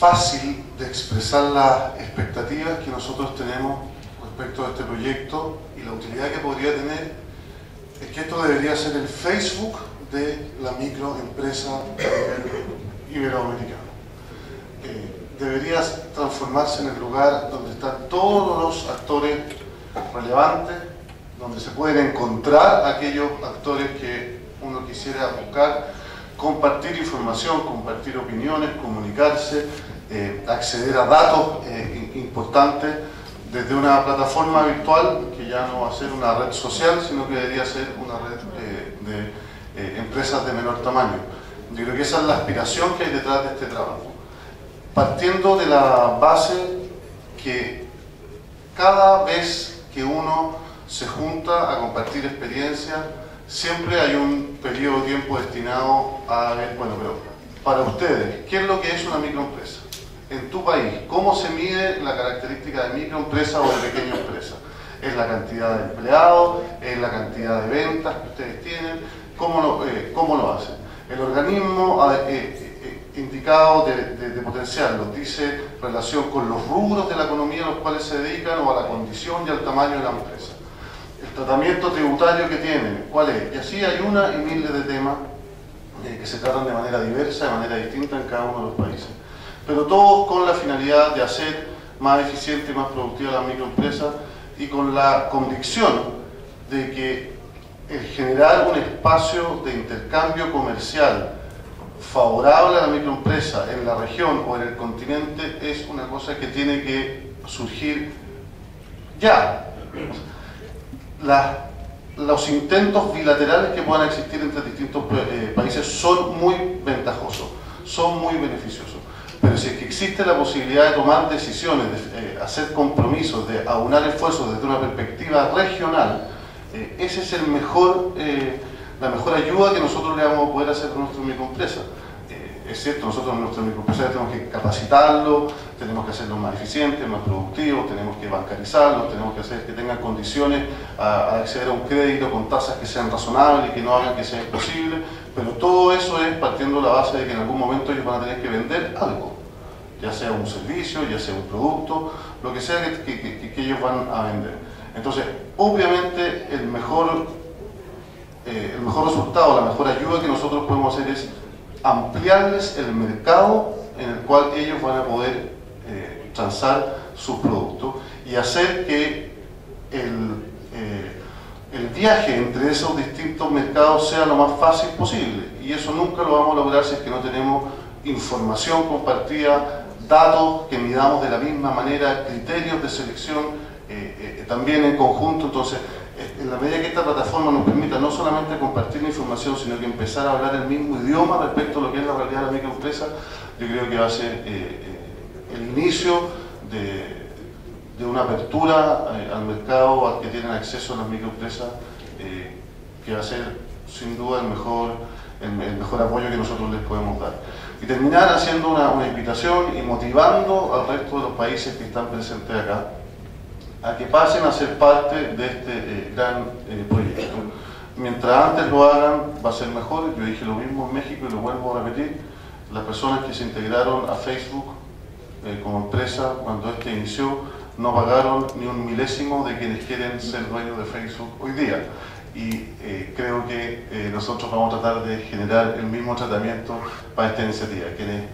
fácil de expresar las expectativas que nosotros tenemos respecto a este proyecto y la utilidad que podría tener es que esto debería ser el Facebook de la microempresa a nivel iberoamericano. Debería transformarse en el lugar donde están todos los actores relevantes, donde se pueden encontrar aquellos actores que uno quisiera buscar, compartir información, compartir opiniones, comunicarse, acceder a datos importantes desde una plataforma virtual que ya no va a ser una red social, sino que debería ser una red de empresas de menor tamaño. Yo creo que esa es la aspiración que hay detrás de este trabajo. Partiendo de la base que cada vez que uno se junta a compartir experiencias, siempre hay un periodo de tiempo destinado a ver, bueno, pero para ustedes, ¿qué es lo que es una microempresa? En tu país, ¿cómo se mide la característica de microempresa o de pequeña empresa? ¿Es la cantidad de empleados? ¿Es la cantidad de ventas que ustedes tienen? ¿Cómo lo hacen? El organismo indicado de potenciarlo dice relación con los rubros de la economía a los cuales se dedican o a la condición y al tamaño de la empresa. El tratamiento tributario que tienen, ¿cuál es? Y así hay una y miles de temas que se tratan de manera diversa, de manera distinta en cada uno de los países. Pero todos con la finalidad de hacer más eficiente y más productiva la microempresa y con la convicción de que el generar un espacio de intercambio comercial favorable a la microempresa en la región o en el continente es una cosa que tiene que surgir ya. Los intentos bilaterales que puedan existir entre distintos países son muy ventajosos, son muy beneficiosos. Pero si es que existe la posibilidad de tomar decisiones, de hacer compromisos, de aunar esfuerzos desde una perspectiva regional, ese es la mejor ayuda que nosotros le vamos a poder hacer a nuestra microempresa. Es cierto, nosotros en nuestra microempresa tenemos que capacitarlo, tenemos que hacerlo más eficientes, más productivos, tenemos que bancarizarlos, tenemos que hacer que tengan condiciones a acceder a un crédito con tasas que sean razonables y que no hagan que sea imposible, pero todo eso es partiendo de la base de que en algún momento ellos van a tener que vender algo, ya sea un servicio, ya sea un producto, lo que sea que ellos van a vender. Entonces, obviamente el mejor resultado, la mejor ayuda que nosotros podemos hacer es ampliarles el mercado en el cual ellos van a poder transar sus productos y hacer que el viaje entre esos distintos mercados sea lo más fácil posible. Y eso nunca lo vamos a lograr si es que no tenemos información compartida, datos que midamos de la misma manera, criterios de selección también en conjunto. Entonces, en la medida que esta plataforma nos permita no solamente compartir la información, sino que empezar a hablar el mismo idioma respecto a lo que es la realidad de la microempresa, yo creo que va a ser el inicio de una apertura al mercado al que tienen acceso las microempresas, que va a ser sin duda el mejor apoyo que nosotros les podemos dar. Y terminar haciendo una invitación y motivando al resto de los países que están presentes acá a que pasen a ser parte de este gran proyecto. Mientras antes lo hagan, va a ser mejor. Yo dije lo mismo en México y lo vuelvo a repetir. Las personas que se integraron a Facebook como empresa cuando este inició no pagaron ni un milésimo de quienes quieren ser dueños de Facebook hoy día. Y creo que nosotros vamos a tratar de generar el mismo tratamiento para esta iniciativa. Quienes